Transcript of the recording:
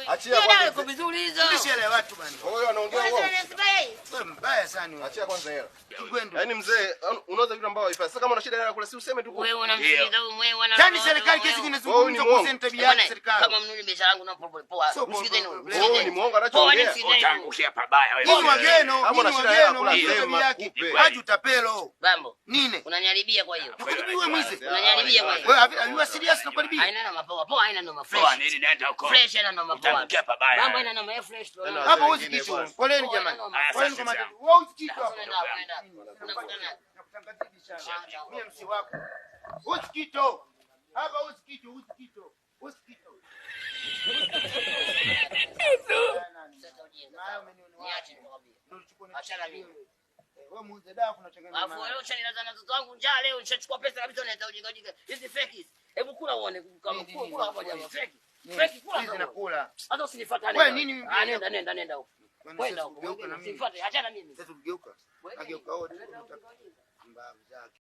Achia kwanza. Iko vizuri hizo. Usielewe watu bwana. Wewe anaongea wewe. Wewe mbaya sana wewe. Achia kwanza hela. Kigwendo. Yaani mzee, unauza vitu ambavyo haifai. Sasa kama una shida hela kula si useme tu. Wewe unamsikiliza wewe wana. Yaani serikali kesi kinazungumza kuhusu tabia ya serikali. Kama mnuni biashara yangu na poa. Msikizeni. Wewe ni muongo anachoongea. Utaangukia pabaya wewe. Ni wageno, Kama una ni shida hela wageno, kula ni tabia sema yake. kupe. Haji utapelo. Bambo. Nini? Unaniharibia kwa hiyo. Wewe mwizi. Unaniharibia kwa hiyo. Wewe are you serious na kuharibia? Haina na mapoa. Poa haina na Poa fresh. nini nenda huko. Fresh haina na mapoa. Utaangukia pabaya. Bambo haina na fresh. Hapo huwezi kitu. Poleni jamani. Poleni kwa matatizo. Wewe usikitu hapo. Nakutangazia biashara. Mimi msi wako. Usikitu. Hapa usikitu, usikitu. Usikitu. Niache nikwambie. Achana mimi. Wewe muuze dawa kunachanganya. Alafu leo chani na watoto wangu njaa leo nishachukua pesa kabisa naita ujinga. Hizi fake. Hebu kula uone kama kula hapo jamaa fake. Fake kula. Hizi nakula. Hata usinifuatane. Wewe nini? Nenda huko. Kwenda huko. Usinifuate, achana mimi. Sasa tugeuka. Ageuka wote. Mbavu zake.